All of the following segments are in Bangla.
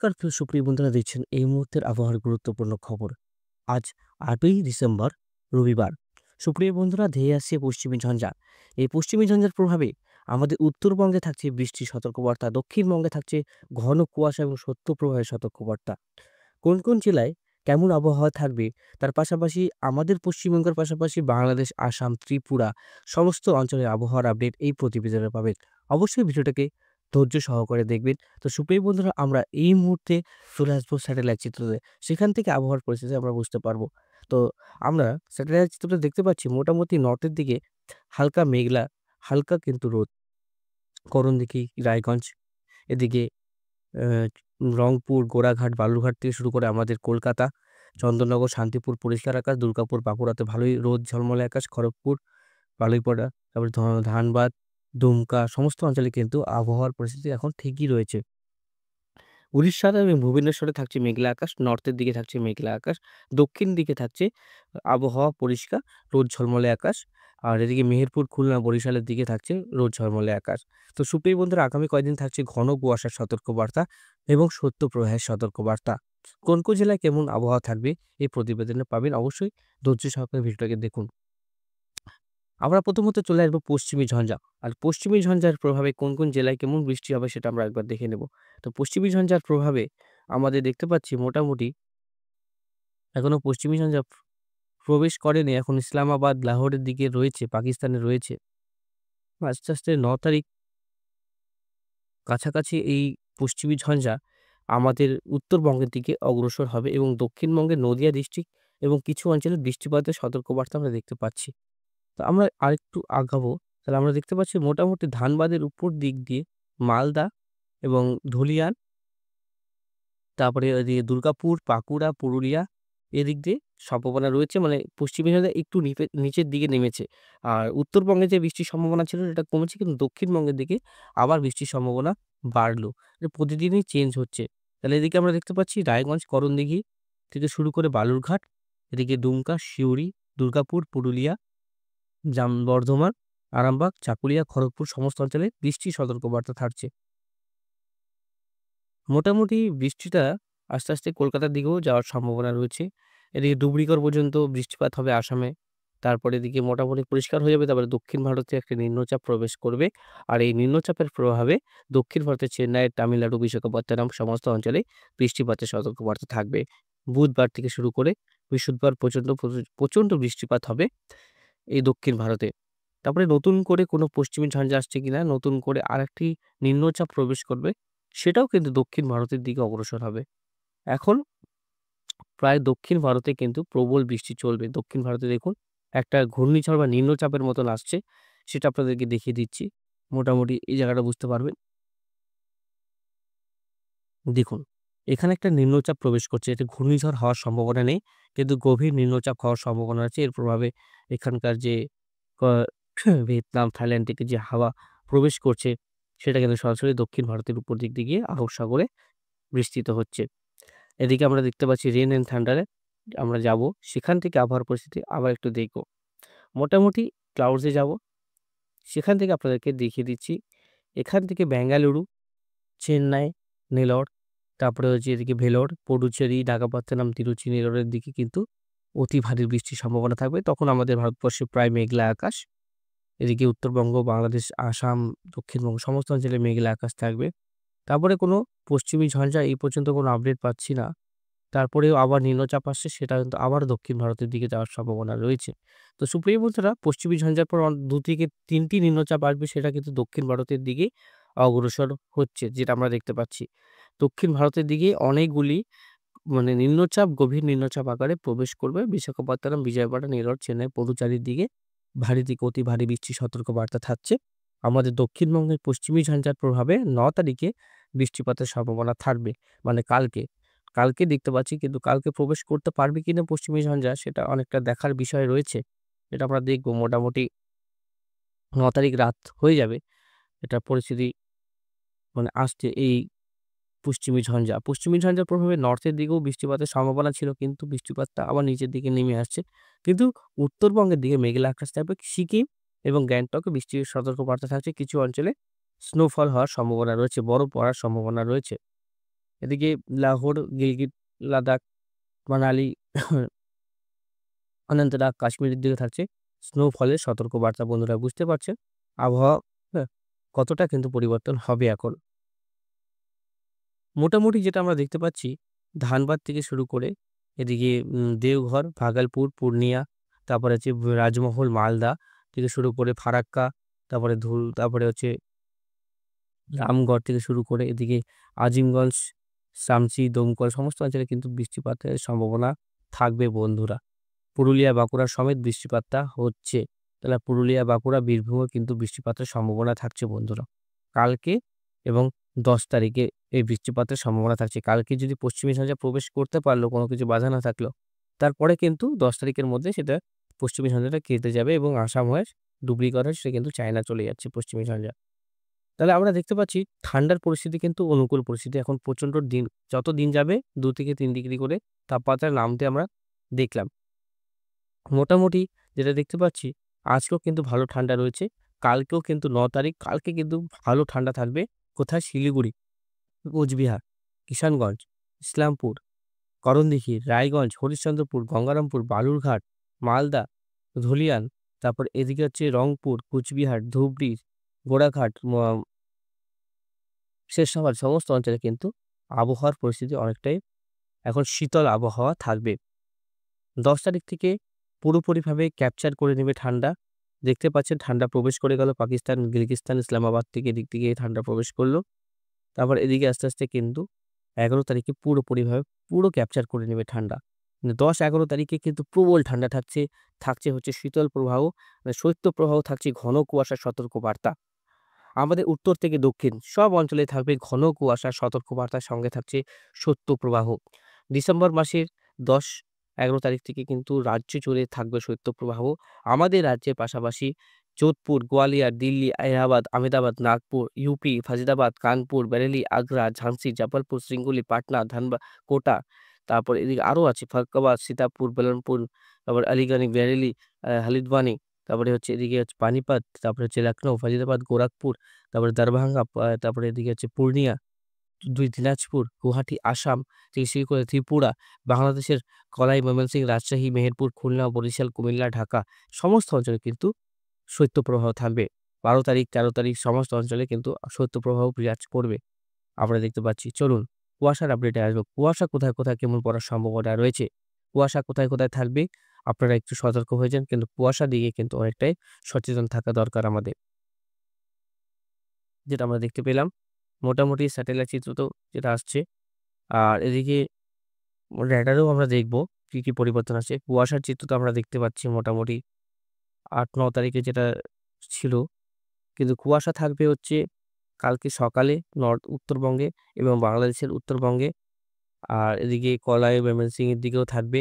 নমস্কার সুপ্রিয় বন্ধুরা, দেখছেন এই মুহূর্তের আবহাওয়ার গুরুত্বপূর্ণ খবর। আজ ৮ই ডিসেম্বর, রবিবার। সুপ্রিয় বন্ধুরা, ধেয়ে আসছে পশ্চিমী ঝঞ্ঝা। এই পশ্চিমী ঝঞ্ঝার প্রভাবে আমাদের উত্তরবঙ্গে থাকছে বৃষ্টির সতর্কবার্তা, দক্ষিণবঙ্গে থাকছে ঘন কুয়াশা এবং শৈত্যপ্রবাহের সতর্কবার্তা। কোন কোন জেলায় কেমন আবহাওয়া থাকবে, তার পাশাপাশি আমাদের পশ্চিমবঙ্গের পাশাপাশি বাংলাদেশ, আসাম, ত্রিপুরা সমস্ত অঞ্চলের আবহাওয়ার আপডেট এই প্রতিবেদনে পাবেন। অবশ্যই ভিডিওটাকে ধৈর্য সহকারে দেখবেন। তো সুপ্রিয় বন্ধুরা, আমরা এই মুহূর্তে চলে আসবো স্যাটেলাইট চিত্রতে। সেখান থেকে আবহাওয়ার পরিস্থিতি আমরা বুঝতে পারবো। তো আমরা স্যাটেলাইট চিত্রটা দেখতে পাচ্ছি মোটামুটি নর্থের দিকে হালকা মেঘলা, হালকা কিন্তু রোদ। করণদিঘি, রায়গঞ্জ, এদিকে আ রংপুর, গোড়াঘাট, বালুরঘাট থেকে শুরু করে আমাদের কলকাতা, চন্দননগর, শান্তিপুর পরিষ্কার আকাশ, দুর্গাপুর, বাঁকুড়াতে ভালোই রোদ ঝলমলে আকাশ, খড়গপুর, বালুইপাড়া, তারপরে ধানবাদ, দুমকা সমস্ত অঞ্চলে কিন্তু আবহাওয়ার পরিস্থিতি এখন ঠিকই রয়েছে। উড়িষ্যার এবং ভুবনেশ্বরে থাকছে মেঘলা আকাশ, নর্থের দিকে থাকছে মেঘলা আকাশ, দক্ষিণ দিকে থাকছে আবহাওয়া পরিষ্কার, রোদ ঝলমলে আকাশ। আর এদিকে মেহেরপুর, খুলনা, বরিশালের দিকে থাকছে রোদ ঝলমলে আকাশ। তো সুপ্রিয় বন্ধুরা, আগামী কয়েকদিন থাকছে ঘন কুয়াশার সতর্কবার্তা এবং শৈত্যপ্রবাহের সতর্কবার্তা। কোন কোন জেলায় কেমন আবহাওয়া থাকবে এই প্রতিবেদনে পাবেন। অবশ্যই ধৈর্য সহকারে ভিডিওটাকে দেখুন। আমরা প্রথমত চলে আসবো পশ্চিমী ঝঞ্ঝা। আর পশ্চিমী ঝঞ্ঝার প্রভাবে কোন কোন জেলায় কেমন বৃষ্টি হবে সেটা আমরা একবার দেখে নেব। তো পশ্চিমী ঝঞ্ঝার প্রভাবে আমাদের দেখতে পাচ্ছি মোটামুটি এখনো পশ্চিমী ঝঞ্ঝা প্রবেশ করেনি। এখন ইসলামাবাদ, লাহোরের দিকে রয়েছে, পাকিস্তানে রয়েছে। আস্তে, আস্তে ৯ তারিখ কাছাকাছি এই পশ্চিমী ঝঞ্ঝা আমাদের উত্তরবঙ্গের দিকে অগ্রসর হবে এবং দক্ষিণবঙ্গের নদিয়া ডিস্ট্রিক্ট এবং কিছু অঞ্চলে বৃষ্টিপাতের সতর্কবার্তা আমরা দেখতে পাচ্ছি। তো আমরা আরেকটু আগাবো। তাহলে আমরা দেখতে পাচ্ছি মোটামুটি ধানবাদের উপর দিক দিয়ে মালদা এবং ধুলিয়ান, তারপরে ওইদিকে দুর্গাপুর, বাঁকুড়া, পুরুলিয়া এদিক দিয়ে সম্ভাবনা রয়েছে। মানে পশ্চিমী ঝঞ্ঝা একটু নিচের দিকে নেমেছে। আর উত্তরবঙ্গে যে বৃষ্টির সম্ভাবনা ছিল সেটা কমেছে, কিন্তু দক্ষিণবঙ্গের দিকে আবার বৃষ্টির সম্ভাবনা বাড়লো। এটা প্রতিদিনই চেঞ্জ হচ্ছে। তাহলে এদিকে আমরা দেখতে পাচ্ছি রায়গঞ্জ, করণদিঘি থেকে শুরু করে বালুরঘাট, এদিকে দুমকা, সিউড়ি, দুর্গাপুর, পুরুলিয়া, বর্ধমান, আরামবাগ, চাকুলিয়া, খড়গপুর সমস্ত অঞ্চলে বৃষ্টির সতর্কবার্তা থাকছে। মোটামুটি বৃষ্টিটা আস্তে, আস্তে কলকাতার দিকেও যাওয়ার সম্ভাবনা রয়েছে। এদিকে ডুবরিগড় পর্যন্ত বৃষ্টিপাত হবে আসামে। তারপরে এদিকে মোটামুটি পরিষ্কার হয়ে যাবে। তারপরে দক্ষিণ ভারতে একটা নিম্নচাপ প্রবেশ করবে। আর এই নিম্নচাপের প্রভাবে দক্ষিণ ভারতের চেন্নাই, তামিলনাড়ু, বিশাখাপত্তনম সমস্ত অঞ্চলে বৃষ্টিপাতের সতর্কবার্তা থাকবে। বুধবার থেকে শুরু করে বৃহস্পতিবার পর্যন্ত প্রচণ্ড বৃষ্টিপাত হবে এই দক্ষিণ ভারতে। তারপরে নতুন করে কোনো পশ্চিমী ঝঞ্ঝা আসছে কিনা, নতুন করে আরেকটি নিম্নচাপ প্রবেশ করবে, সেটাও কিন্তু দক্ষিণ ভারতের দিকে অগ্রসর হবে। এখন প্রায় দক্ষিণ ভারতে কিন্তু প্রবল বৃষ্টি চলবে। দক্ষিণ ভারতে দেখুন একটা ঘূর্ণিঝড় বা নিম্নচাপের মতন আসছে। সেটা আপনাদেরকে দেখিয়ে দিচ্ছি। মোটামুটি এই জায়গাটা বুঝতে পারবেন। দেখুন, এখানে একটা নিম্নচাপ প্রবেশ করছে। এটা ঘূর্ণিঝড় হওয়ার সম্ভাবনা নেই। কিন্তু গভীর নিম্নচাপ হওয়ার সম্ভাবনা আছে। এর প্রভাবে এখানকার যে ক ভিয়েতনাম, থাইল্যান্ড থেকে যে হাওয়া প্রবেশ করছে, সেটা কিন্তু সরাসরি দক্ষিণ ভারতের উপর দিক দিয়ে গিয়ে আরব সাগরে বিস্তৃত হচ্ছে। এদিকে আমরা দেখতে পাচ্ছি রেন এন্ড থান্ডারে আমরা যাবো। সেখান থেকে আবহাওয়ার পরিস্থিতি আবার একটু দেখব। মোটামুটি ক্লাউডস এ যাবো। সেখান থেকে আপনাদেরকে দেখিয়ে দিচ্ছি। এখান থেকে বেঙ্গালুরু, চেন্নাই, নেলোর, তারপরে হচ্ছে এদিকে ভেলোর, পডুচেরি, নাগাপত্তনম, তিরুচি, নেলোরের দিকে কিন্তু অতি ভারী বৃষ্টির সম্ভাবনা থাকবে। তখন আমাদের ভারতবর্ষে প্রায় মেঘলা আকাশ। এদিকে উত্তরবঙ্গ, বাংলাদেশ, আসাম, দক্ষিণবঙ্গ সমস্ত অঞ্চলে মেঘলা আকাশ থাকবে। তারপরে কোনো পশ্চিমী ঝঞ্ঝা এই পর্যন্ত কোনো আপডেট পাচ্ছি না। তারপরেও আবার নিম্নচাপ আসছে, সেটা কিন্তু আবার দক্ষিণ ভারতের দিকে যাওয়ার সম্ভাবনা রয়েছে। তো সুপ্রিয় বন্ধুরা, পশ্চিমী ঝঞ্ঝার পর ২ থেকে ৩ টি নিম্নচাপ আসবে, সেটা কিন্তু দক্ষিণ ভারতের দিকে অগ্রসর হচ্ছে, যেটা আমরা দেখতে পাচ্ছি। দক্ষিণ ভারতের দিকে অনেকগুলি মানে নিম্নচাপ, গভীর নিম্নচাপ আকারে প্রবেশ করবে। বিশাখাপত্তনম, বিজয়বাড়া, নেলোর, চেন্নাই, পদুচারির দিকে ভারী থেকে অতি ভারী বৃষ্টির সতর্কবার্তা থাকছে। আমাদের দক্ষিণবঙ্গের পশ্চিমী ঝঞ্ঝার প্রভাবে ৯ তারিখে বৃষ্টিপাতের সম্ভাবনা থাকবে। মানে কালকে। কালকে দেখতে পাচ্ছি, কিন্তু কালকে প্রবেশ করতে পারবে কিনা পশ্চিমী ঝঞ্ঝা সেটা অনেকটা দেখার বিষয় রয়েছে। এটা আমরা দেখব। মোটামুটি ৯ তারিখ রাত হয়ে যাবে। এটার পরিস্থিতি মানে আসছে এই পশ্চিমী ঝঞ্ঝা। পশ্চিমী ঝঞ্ঝার প্রভাবে নর্থের দিকেও বৃষ্টিপাতের সম্ভাবনা ছিল, কিন্তু বৃষ্টিপাতটা আবার নিচের দিকে নেমে আসছে। কিন্তু উত্তরবঙ্গের দিকে মেঘলা আকাশ থাকবে। সিকিম এবং গ্যাংটকে বৃষ্টির সতর্কবার্তা থাকছে। কিছু অঞ্চলে স্নোফল হওয়ার সম্ভাবনা রয়েছে, বরফ পড়ার সম্ভাবনা রয়েছে। এদিকে লাহোর, গিলগিট, লাদাখ, মানালি, অনন্তনাগ, কাশ্মীরের দিকে থাকছে স্নোফলের সতর্কবার্তা। বন্ধুরা বুঝতে পারছেন আবহাওয়া, হ্যাঁ, কতটা কিন্তু পরিবর্তন হবে এখন। মোটামুটি যেটা আমরা দেখতে পাচ্ছি, ধানবাদ থেকে শুরু করে এদিকে দেওঘর, ভাগলপুর, পূর্ণিয়া, তারপরে হচ্ছে রাজমহল, মালদা থেকে শুরু করে ফারাক্কা, তারপরে তারপরে হচ্ছে রামগড় থেকে শুরু করে এদিকে আজিমগঞ্জ, শামসি, দমকল সমস্ত অঞ্চলে কিন্তু বৃষ্টিপাতের সম্ভাবনা থাকবে বন্ধুরা। পুরুলিয়া, বাঁকুড়া সমেত বৃষ্টিপাতটা হচ্ছে। তাহলে পুরুলিয়া, বাঁকুড়া, বীরভূমও কিন্তু বৃষ্টিপাতের সম্ভাবনা থাকছে বন্ধুরা। কালকে এবং ১০ তারিখে এই বৃষ্টিপাতের সম্ভাবনা থাকছে। কালকে যদি পশ্চিমী ঝঞ্ঝা প্রবেশ করতে পারলো, কোনো কিছু বাধা না থাকলো, তারপরে কিন্তু ১০ তারিখের মধ্যে সেটা পশ্চিমী ঝঞ্ঝাটা কেটে যাবে এবং আসাম হয়ে ডুবলিগড় হয়ে সেটা কিন্তু চায়না চলে যাচ্ছে পশ্চিমী ঝঞ্ঝা। তাহলে আমরা দেখতে পাচ্ছি ঠান্ডার পরিস্থিতি কিন্তু অনুকূল পরিস্থিতি। এখন প্রচণ্ড দিন, যত দিন যাবে ২ থেকে ৩ ডিগ্রি করে তাপমাত্রা নামতে আমরা দেখলাম। মোটামুটি যেটা দেখতে পাচ্ছি, আজকেও কিন্তু ভালো ঠান্ডা রয়েছে। কালকেও কিন্তু ৯ তারিখ, কালকে কিন্তু ভালো ঠান্ডা থাকবে। কোথায়? শিলিগুড়ি, কোচবিহার, কিষানগঞ্জ, ইসলামপুর, করণদিঘি, রায়গঞ্জ, হরিশ্চন্দ্রপুর, গঙ্গারামপুর, বালুরঘাট, মালদা, ধুলিয়ান, তারপর এদিকে হচ্ছে রংপুর, কুচবিহার, ধুবড়ী, গোড়াঘাট, শেরশাবাদ সমস্ত অঞ্চলে কিন্তু আবহাওয়ার পরিস্থিতি অনেকটাই এখন শীতল আবহাওয়া থাকবে। ১০ তারিখ থেকে পুরোপুরিভাবে ক্যাপচার করে নেবে ঠান্ডা। দেখতে পাচ্ছেন ঠান্ডা প্রবেশ করে গেল পাকিস্তান, কিরগিজস্তান, ইসলামাবাদ থেকে এদিক থেকে ঠান্ডা প্রবেশ করলো। তারপর এদিকে আস্তে, আস্তে কিন্তু ১১ তারিখে পুরোপুরিভাবে পুরো ক্যাপচার করে নেবে ঠান্ডা। ১০-১১ তারিখে কিন্তু প্রবল ঠান্ডা থাকছে। থাকছে হচ্ছে শীতল প্রবাহ, শৈত্যপ্রবাহ থাকছে, ঘন কুয়াশার সতর্কবার্তা। আমাদের উত্তর থেকে দক্ষিণ সব অঞ্চলে থাকবে ঘন কুয়াশার সতর্কবার্তার সঙ্গে থাকছে শৈত্যপ্রবাহ। ডিসেম্বর মাসের ১০-১১ তারিখ থেকে কিন্তু রাজ্য জুড়ে থাকবে শৈত্যপ্রবাহ। আমাদের রাজ্যের পাশাপাশি যোধপুর, গোয়ালিয়র, দিল্লি, এলাহাবাদ, আহমেদাবাদ, নাগপুর, ইউপি, ফাজিদাবাদ, কানপুর, বেরেলি, আগ্রা, ঝাঁসি, জবলপুর, সিঙ্গুলি, পাটনা, ধানবাদ, কোটা, তারপর এদিকে আরও আছে ফরক্কাবাদ, সীতাপুর, বেলনপুর, তারপর আলিগড়, বেরেলি, হলদবানি, তারপরে হচ্ছে এদিকে হচ্ছে পানিপত, তারপরে হচ্ছে লখনউ, ফাজিদাবাদ, গোরখপুর, তারপরে দারভাঙ্গা, তারপরে এদিকে হচ্ছে পূর্ণিয়া, ২ দিনাজপুর, গুয়াহাটি, আসাম থেকে শুরু করে ত্রিপুরা, বাংলাদেশের কলাই, ময়মনসিংহ, রাজশাহী, মেহেরপুর, খুলনা, বরিশাল, কুমিল্লা, ঢাকা সমস্ত অঞ্চলে কিন্তু শৈত্যপ্রবাহ থাকবে। ১২ তারিখ, ১৩ তারিখ সমস্ত অঞ্চলে কিন্তু শৈত্যপ্রবাহ বিরাজ করবে। আমরা দেখতে পাচ্ছি। চলুন কুয়াশার আপডেটে আসবো। কুয়াশা কোথায়, কোথায় কেমন পড়ার সম্ভাবনা রয়েছে? কুয়াশা কোথায়, কোথায় থাকবে? আপনারা একটু সতর্ক হয়ে যান। কিন্তু কুয়াশা দিকে কিন্তু অনেকটাই সচেতন থাকা দরকার আমাদের। যেটা আমরা দেখতে পেলাম মোটামুটি স্যাটেলাইট চিত্র তো যেটা আসছে। আর এদিকে রেডারেও আমরা দেখব কি, কি পরিবর্তন আসছে। কুয়াশার চিত্র তো আমরা দেখতে পাচ্ছি মোটামুটি ৮-৯ তারিখে যেটা ছিল। কিন্তু কুয়াশা থাকবে হচ্ছে কালকে সকালে উত্তরবঙ্গে এবং বাংলাদেশের উত্তরবঙ্গে। আর এদিকে কলাই, ময়মনসিংহের দিকেও থাকবে।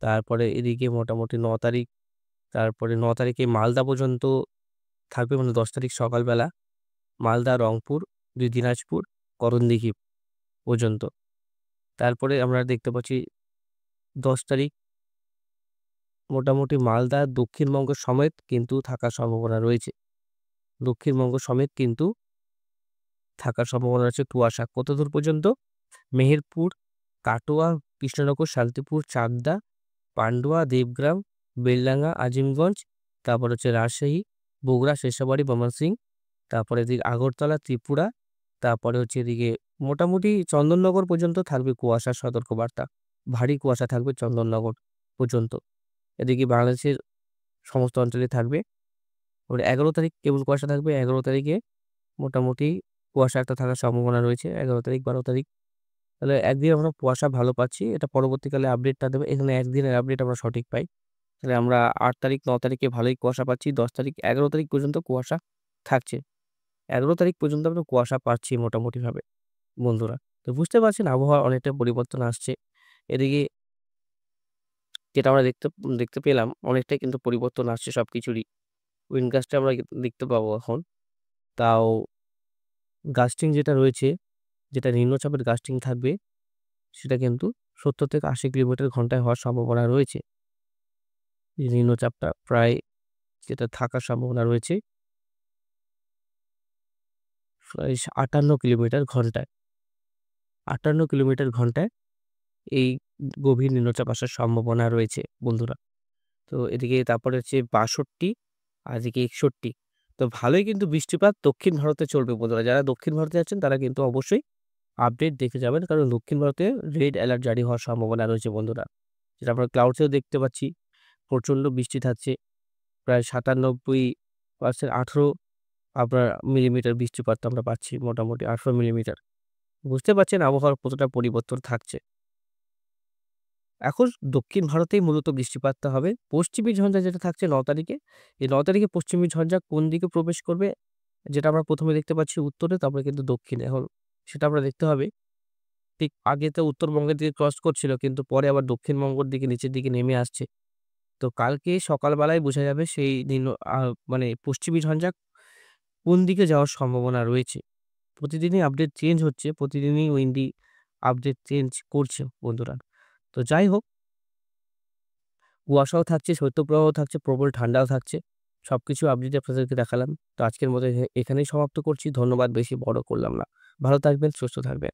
তারপরে এদিকে মোটামুটি ৯ তারিখ, তারপরে ৯ তারিখে মালদা পর্যন্ত থাকবে, মানে ১০ তারিখ সকালবেলা মালদা, রংপুর, ২ দিনাজপুর, করণদিঘি পর্যন্ত। তারপরে আমরা দেখতে পাচ্ছি ১০ তারিখ মোটামুটি মালদা, দক্ষিণবঙ্গ সমেত কিন্তু থাকার সম্ভাবনা রয়েছে। দক্ষিণবঙ্গ সমেত কিন্তু থাকার সম্ভাবনা রয়েছে কুয়াশা। কতদূর পর্যন্ত? মেহেরপুর, কাটোয়া, কৃষ্ণনগর, শান্তিপুর, চাকদা, পান্ডুয়া, দেবগ্রাম, বেলডাঙ্গা, আজিমগঞ্জ, তারপর হচ্ছে রাজশাহী, বগুড়া, শেরশাবাড়ি, ময়মনসিংহ, তারপরে এদিকে আগরতলা, ত্রিপুরা, তারপরে হচ্ছে এদিকে মোটামুটি চন্দননগর পর্যন্ত থাকবে কুয়াশার সতর্কবার্তা। ভারী কুয়াশা থাকবে চন্দননগর পর্যন্ত। এদিকে বাংলাদেশের সমস্ত অঞ্চলে থাকবে। এবারে ১১ তারিখ কেবল কুয়াশা থাকবে। ১১ তারিখে মোটামুটি কুয়াশা একটা থাকার সম্ভাবনা রয়েছে। ১১ তারিখ, ১২ তারিখ। তাহলে একদিন আমরা কুয়াশা ভালো পাচ্ছি। এটা পরবর্তীকালে আপডেটটা দেবে। এখানে একদিনের আপডেট আমরা সঠিক পাই। তাহলে আমরা ৮ তারিখ, ৯ তারিখে ভালোই কুয়াশা পাচ্ছি। ১০ তারিখ, ১১ তারিখ পর্যন্ত কুয়াশা থাকছে। ১১ তারিখ পর্যন্ত আমরা কুয়াশা পাচ্ছি মোটামুটিভাবে বন্ধুরা। তো বুঝতে পারছেন আবহাওয়ার অনেকটা পরিবর্তন আসছে। এদিকে যেটা আমরা দেখতে পেলাম অনেকটাই কিন্তু পরিবর্তন আসছে সবকিছুরই। উইন্ড গাস্টটা আমরা দেখতে পাবো এখন। তাও গাস্টিং যেটা রয়েছে, যেটা নিম্নচাপের গাস্টিং থাকবে সেটা কিন্তু ৭০ থেকে ৮০ কিলোমিটার ঘন্টায় হওয়ার সম্ভাবনা রয়েছে। এই নিম্নচাপটা প্রায় যেটা থাকার সম্ভাবনা রয়েছে প্রায় ৫৮ কিলোমিটার ঘন্টায়। 58 কিলোমিটার ঘন্টায় এই গভীর নিম্নচাপ আসার সম্ভাবনা রয়েছে বন্ধুরা। তো এদিকে তারপরে হচ্ছে 62 আর এদিকে 61। তো ভালোই কিন্তু বৃষ্টিপাত দক্ষিণ ভারতে চলবে বন্ধুরা। যারা দক্ষিণ ভারতে যাচ্ছেন তারা কিন্তু অবশ্যই আপডেট দেখে যাবেন। কারণ দক্ষিণ ভারতে রেড অ্যালার্ট জারি হওয়ার সম্ভাবনা রয়েছে বন্ধুরা। যেটা আমরা ক্লাউডসেও দেখতে পাচ্ছি। প্রচণ্ড বৃষ্টি থাকছে। প্রায় 97% 18 আপনার মিলিমিটার বৃষ্টিপাত আমরা পাচ্ছি মোটামুটি 18 মিলিমিটার। বুঝতে পারছেন আবহাওয়ার কতটা পরিবর্তন থাকছে। এখন দক্ষিণ ভারতেই মূলত বৃষ্টিপাতটা হবে। পশ্চিমী ঝঞ্ঝা যেটা থাকছে ৯ তারিখে, এই ৯ তারিখে পশ্চিমী ঝঞ্ঝা কোন দিকে প্রবেশ করবে, যেটা আমরা ১ম এ দেখতে পাচ্ছি উত্তরে, তারপরে কিন্তু দক্ষিণে। এখন সেটা আমরা দেখতে হবে। ঠিক আগে তো উত্তরবঙ্গের দিকে ক্রস করছিল, কিন্তু পরে আবার দক্ষিণবঙ্গের দিকে নিচের দিকে নেমে আসছে। তো কালকে সকালবেলায় বোঝা যাবে সেই আ মানে পশ্চিমী ঝঞ্ঝা কোন দিকে যাওয়ার সম্ভাবনা রয়েছে। প্রতিদিনই আপডেট চেঞ্জ হচ্ছে, প্রতিদিনই উইন্ডি আপডেট চেঞ্জ করছে বন্ধুরা। তো যাই হোক, কুয়াশাও থাকছে, শৈত্যপ্রবাহও থাকছে, প্রবল ঠান্ডাও থাকছে। সবকিছু আপডেট আপনাদেরকে দেখালাম। তো আজকের মতো এখানেই সমাপ্ত করছি। ধন্যবাদ, বেশি বড় করলাম না। ভালো থাকবেন, সুস্থ থাকবেন।